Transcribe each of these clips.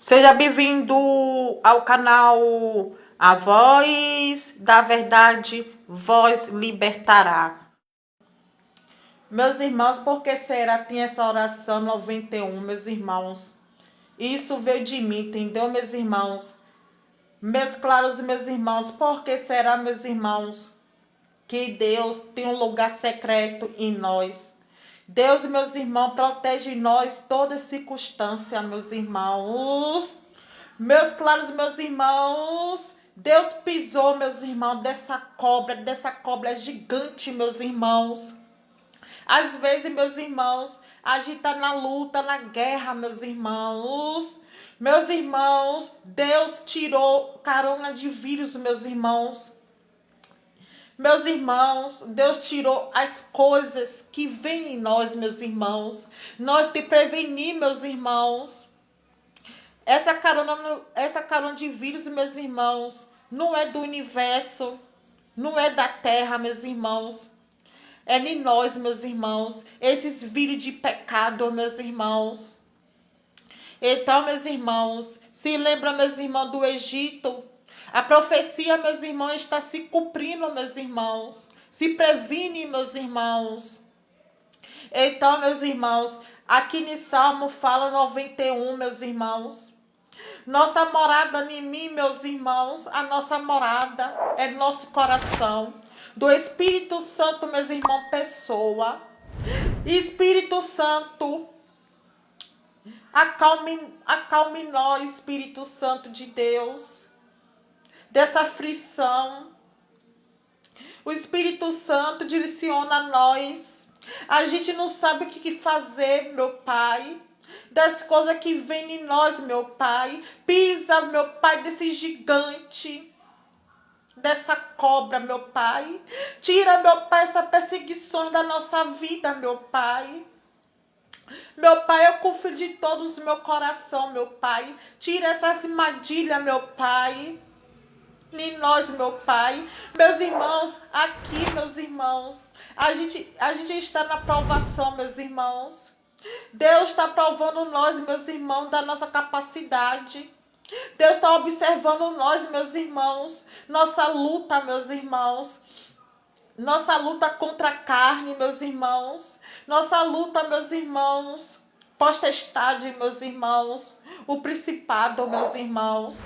Seja bem-vindo ao canal A Voz da Verdade, Voz Libertará. Meus irmãos, por que será que tem essa oração 91, meus irmãos? Isso veio de mim, entendeu, meus irmãos? Meus claros meus irmãos, por que será, meus irmãos, que Deus tem um lugar secreto em nós? Deus, meus irmãos, protege nós toda circunstância, meus irmãos. Meus claros meus irmãos, Deus pisou, meus irmãos, dessa cobra gigante, meus irmãos. Às vezes, meus irmãos, a gente tá na luta, na guerra, meus irmãos. Meus irmãos, Deus tirou carona de vírus, meus irmãos. Meus irmãos, Deus tirou as coisas que vêm em nós, meus irmãos. Nós te prevenir, meus irmãos. Essa carona de vírus, meus irmãos, não é do universo, não é da terra, meus irmãos. É em nós, meus irmãos. Esses vírus de pecado, meus irmãos. Então, meus irmãos, se lembra, meus irmãos, do Egito? A profecia, meus irmãos, está se cumprindo, meus irmãos. Se previne, meus irmãos. Então, meus irmãos, aqui no Salmo fala 91, meus irmãos. Nossa morada em mim, meus irmãos, a nossa morada é nosso coração. Do Espírito Santo, meus irmãos, pessoa. Espírito Santo, acalme nós, Espírito Santo de Deus, dessa aflição. O Espírito Santo direciona a nós. A gente não sabe o que fazer, meu Pai. Das coisas que vêm em nós, meu Pai. Pisa, meu Pai, desse gigante, dessa cobra, meu Pai. Tira, meu Pai, essa perseguição da nossa vida, meu Pai. Meu Pai, eu confio de todos o meu coração, meu Pai. Tira essas armadilhas, meu Pai. Em nós, meu Pai. Meus irmãos, aqui, meus irmãos. A gente está na provação, meus irmãos. Deus está provando nós, meus irmãos, da nossa capacidade. Deus está observando nós, meus irmãos. Nossa luta, meus irmãos. Nossa luta contra a carne, meus irmãos. Nossa luta, meus irmãos. Potestade, meus irmãos. O principado, meus irmãos.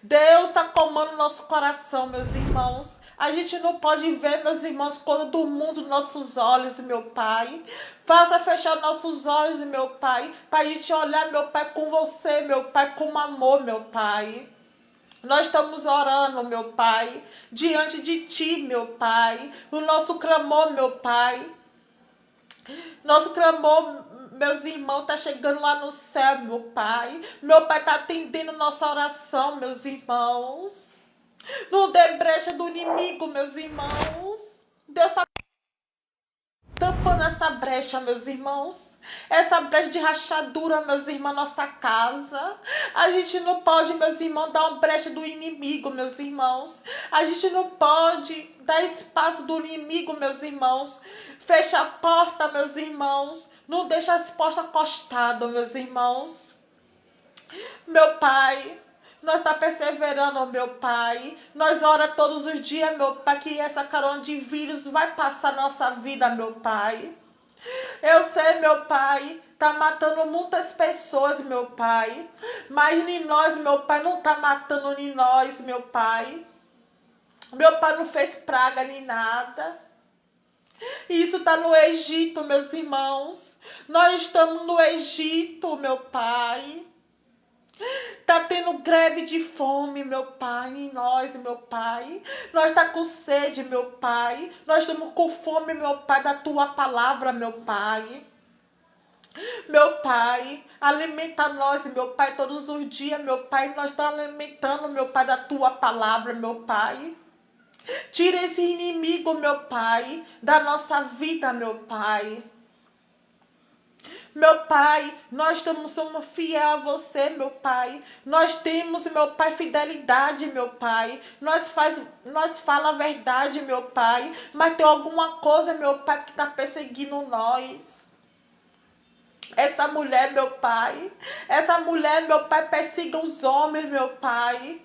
Deus está comando nosso coração, meus irmãos. A gente não pode ver, meus irmãos, coisa do mundo nos nossos olhos, meu Pai. Faça fechar nossos olhos, meu Pai, para a gente olhar, meu Pai, com você, meu Pai, com amor, meu Pai. Nós estamos orando, meu Pai, diante de Ti, meu Pai. O nosso clamor, meu Pai. Nosso clamor, meus irmãos, está chegando lá no céu, meu Pai. Meu Pai está atendendo nossa oração, meus irmãos. Não dê brecha do inimigo, meus irmãos. Deus está tampando essa brecha, meus irmãos. Essa brecha de rachadura, meus irmãos, nossa casa. A gente não pode, meus irmãos, dar uma brecha do inimigo, meus irmãos. A gente não pode dar espaço do inimigo, meus irmãos. Fecha a porta, meus irmãos. Não deixa as portas acostadas, meus irmãos. Meu Pai, nós está perseverando, meu Pai. Nós ora todos os dias, meu Pai, que essa carona de vírus vai passar nossa vida, meu Pai. Eu sei, meu Pai, tá matando muitas pessoas, meu Pai. Mas em nós, meu Pai, não tá matando em nós, meu Pai. Meu Pai não fez praga nem nada. Isso tá no Egito, meus irmãos. Nós estamos no Egito, meu Pai. Tá tendo greve de fome, meu Pai, em nós, meu Pai. Nós tá com sede, meu Pai. Nós estamos com fome, meu Pai, da Tua palavra, meu Pai. Meu Pai, alimenta nós, meu Pai, todos os dias, meu Pai. Nós estamos alimentando, meu Pai, da Tua palavra, meu Pai. Tira esse inimigo, meu Pai, da nossa vida, meu Pai. Meu Pai, nós somos fiel a você, meu Pai. Nós temos, meu Pai, fidelidade, meu Pai. Nós fala a verdade, meu Pai. Mas tem alguma coisa, meu Pai, que está perseguindo nós. Essa mulher, meu Pai, persiga os homens, meu Pai.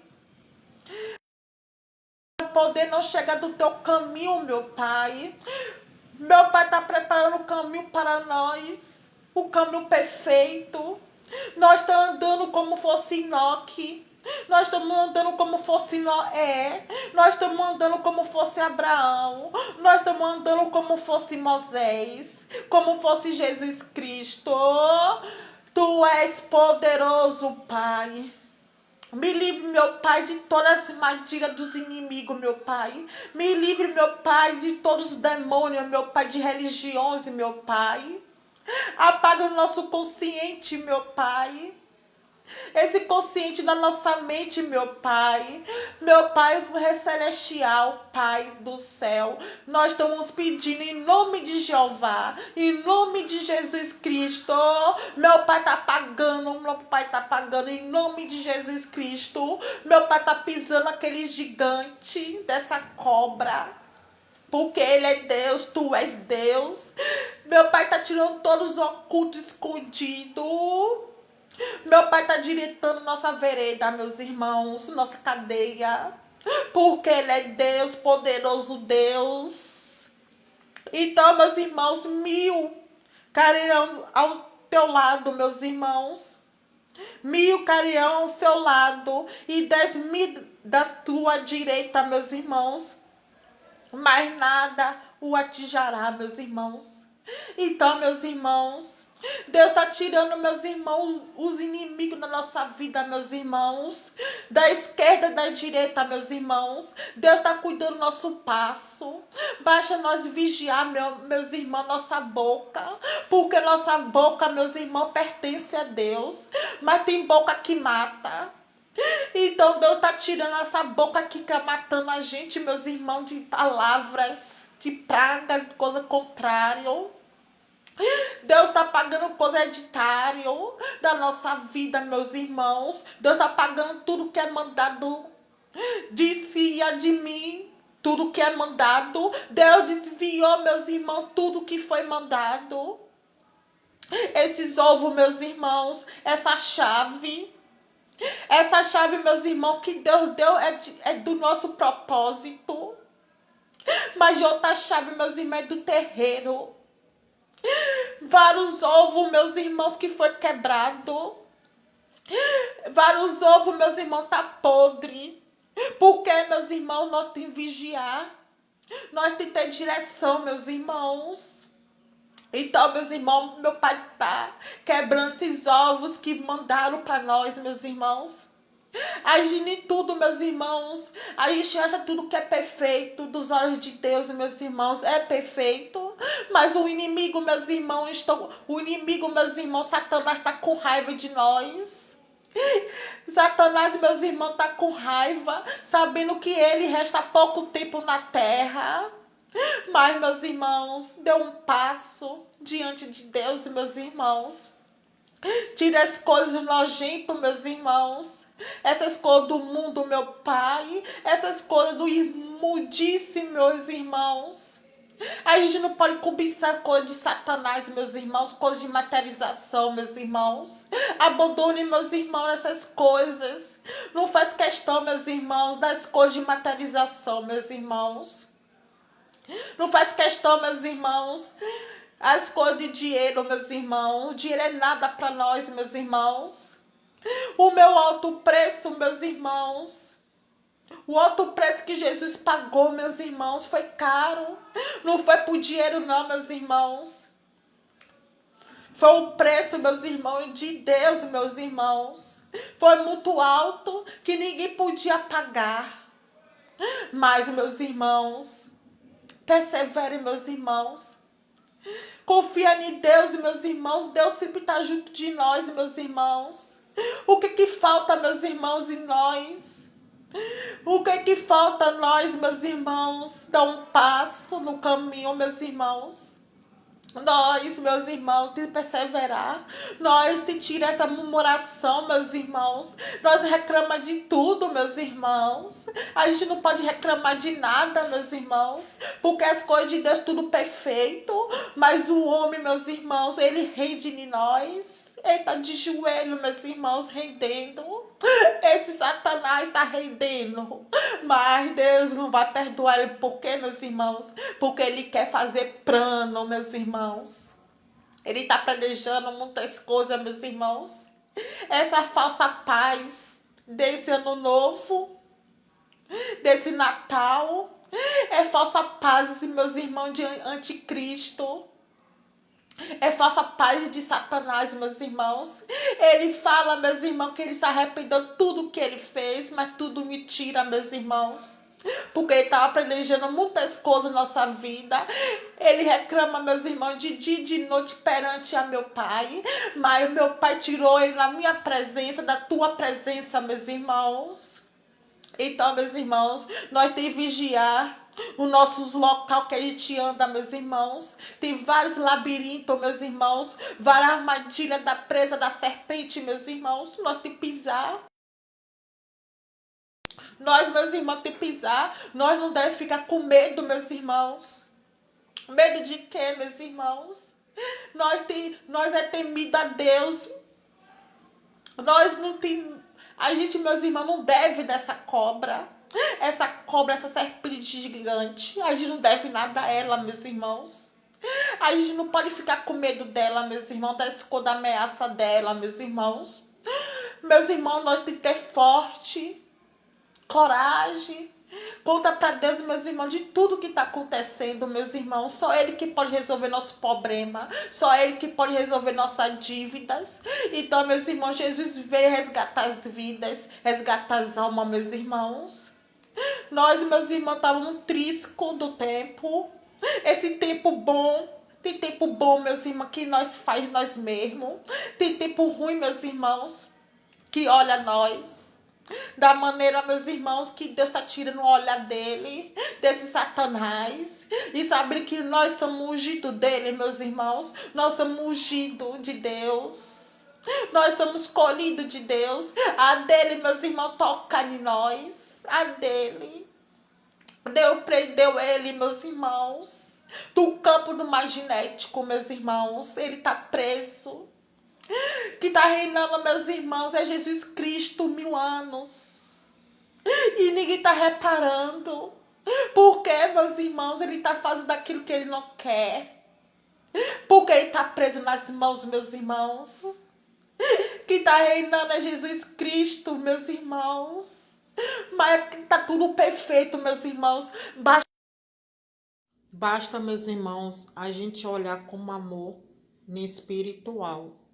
O poder não chega do teu caminho, meu Pai. Meu Pai está preparando o caminho para nós, o caminho perfeito. Nós estamos andando como fosse Enoque. Nós estamos andando como fosse Noé. Nós estamos andando como fosse Abraão. Nós estamos andando como fosse Moisés. Como fosse Jesus Cristo. Tu és poderoso, Pai. Me livre, meu Pai, de todas as armadilhas dos inimigos, meu Pai. Me livre, meu Pai, de todos os demônios, meu Pai, de religiões, meu Pai. Apaga o nosso consciente, meu Pai. Esse consciente da nossa mente, meu Pai. Meu Pai celestial, Pai do céu. Nós estamos pedindo em nome de Jeová, em nome de Jesus Cristo. Meu Pai está pagando, em nome de Jesus Cristo. Meu Pai está pisando aquele gigante dessa cobra. Porque Ele é Deus, Tu és Deus. Meu Pai está tirando todos os ocultos escondidos. Meu Pai está direitando nossa vereda, meus irmãos, nossa cadeia. Porque Ele é Deus, poderoso Deus. Então, meus irmãos, 1000 cairão ao teu lado, meus irmãos. 1000 cairão ao seu lado e 10.000 da tua direita, meus irmãos. Mas nada o atingirá, meus irmãos. Então, meus irmãos, Deus está tirando, meus irmãos, os inimigos da nossa vida, meus irmãos. Da esquerda e da direita, meus irmãos. Deus está cuidando do nosso passo. Basta nós vigiar, meus irmãos, nossa boca. Porque nossa boca, meus irmãos, pertence a Deus. Mas tem boca que mata. Então Deus está tirando essa boca que está matando a gente, meus irmãos, de palavras, de praga, de coisa contrária. Deus está pagando coisa hereditária da nossa vida, meus irmãos. Deus está pagando tudo que é mandado de si e de mim. Tudo que é mandado. Deus desviou, meus irmãos, tudo que foi mandado. Esses ovos, meus irmãos, essa chave, meus irmãos, que Deus deu é do nosso propósito. Mas outra chave, meus irmãos, é do terreiro. Vários ovos, meus irmãos, que foi quebrado. Vários ovos, meus irmãos, tá podre. Porque, meus irmãos, nós temos que vigiar. Nós temos que ter direção, meus irmãos. Então, meus irmãos, meu Pai tá quebrando esses ovos que mandaram para nós, meus irmãos. Agindo em tudo, meus irmãos. A gente acha tudo que é perfeito dos olhos de Deus, meus irmãos. É perfeito. Mas o inimigo, meus irmãos, Satanás está com raiva de nós. Satanás, meus irmãos, está com raiva, sabendo que ele resta pouco tempo na terra. Mas, meus irmãos, dê um passo diante de Deus, meus irmãos. Tire as coisas nojentas, meus irmãos. Essas coisas do mundo, meu Pai. Essas coisas do imundice, meus irmãos. A gente não pode cobiçar coisas de Satanás, meus irmãos. Coisas de materialização, meus irmãos. Abandone, meus irmãos, essas coisas. Não faz questão, meus irmãos, das coisas de materialização, meus irmãos. Não faz questão, meus irmãos, as coisas de dinheiro, meus irmãos. O dinheiro é nada para nós, meus irmãos. O meu alto preço, meus irmãos. O alto preço que Jesus pagou, meus irmãos, foi caro. Não foi por dinheiro, não, meus irmãos. Foi o preço, meus irmãos, de Deus, meus irmãos. Foi muito alto que ninguém podia pagar. Mas, meus irmãos, persevere, meus irmãos. Confia em Deus, meus irmãos. Deus sempre está junto de nós, meus irmãos. O que falta, meus irmãos, em nós? O que falta a nós, meus irmãos? Dar um passo no caminho, meus irmãos. Nós, meus irmãos, tem que perseverar. Nós tem que tirar essa murmuração, meus irmãos. Nós reclamamos de tudo, meus irmãos. A gente não pode reclamar de nada, meus irmãos. Porque as coisas de Deus tudo perfeito. Mas o homem, meus irmãos, ele rende em nós. Ele está de joelho, meus irmãos, rendendo. Esse Satanás está rendendo. Mas Deus não vai perdoar ele. Por quê, meus irmãos? Porque ele quer fazer plano, meus irmãos. Ele está planejando muitas coisas, meus irmãos. Essa falsa paz desse ano novo, desse Natal, é falsa paz, meus irmãos, de anticristo. É falsa paz de Satanás, meus irmãos. Ele fala, meus irmãos, que ele se arrependeu de tudo que ele fez, mas tudo mentira, meus irmãos. Porque ele estava planejando muitas coisas na nossa vida. Ele reclama, meus irmãos, de dia e de noite perante a meu pai. Mas meu pai tirou ele na minha presença, da tua presença, meus irmãos. Então, meus irmãos, nós temos que vigiar os nossos local que a gente anda, meus irmãos. Tem vários labirintos, meus irmãos. Várias armadilhas da presa da serpente, meus irmãos. Nós temos que pisar. Nós, meus irmãos, temos que pisar. Nós não devemos ficar com medo, meus irmãos. Medo de quê, meus irmãos? Nós é temido a Deus. Nós não temos... A gente, meus irmãos, não deve dessa cobra. Essa cobra, essa serpente gigante. A gente não deve nada a ela, meus irmãos. A gente não pode ficar com medo dela, meus irmãos. Da escolha da ameaça dela, meus irmãos. Meus irmãos, nós temos que ter forte, coragem. Conta para Deus, meus irmãos, de tudo que está acontecendo, meus irmãos. Só Ele que pode resolver nosso problema. Só Ele que pode resolver nossas dívidas. Então, meus irmãos, Jesus veio resgatar as vidas, resgatar as almas, meus irmãos. Nós, meus irmãos, estávamos tristes do tempo. Esse tempo bom. Tem tempo bom, meus irmãos, que nós faz nós mesmos. Tem tempo ruim, meus irmãos, que olha nós. Da maneira, meus irmãos, que Deus está tirando o olhar dele, desse Satanás. E sabe que nós somos ungidos dele, meus irmãos. Nós somos ungidos de Deus. Nós somos escolhidos de Deus. A dele, meus irmãos, toca em nós. A dele. Deus prendeu ele, meus irmãos. Do campo do magnético, meus irmãos. Ele está preso. Que está reinando, meus irmãos, é Jesus Cristo 1000 anos. E ninguém está reparando. Porque, meus irmãos, ele está fazendo aquilo que ele não quer. Porque ele está preso nas mãos, meus irmãos. Que está reinando é Jesus Cristo, meus irmãos. Mas está tudo perfeito, meus irmãos. Basta, meus irmãos, a gente olhar com amor no espiritual.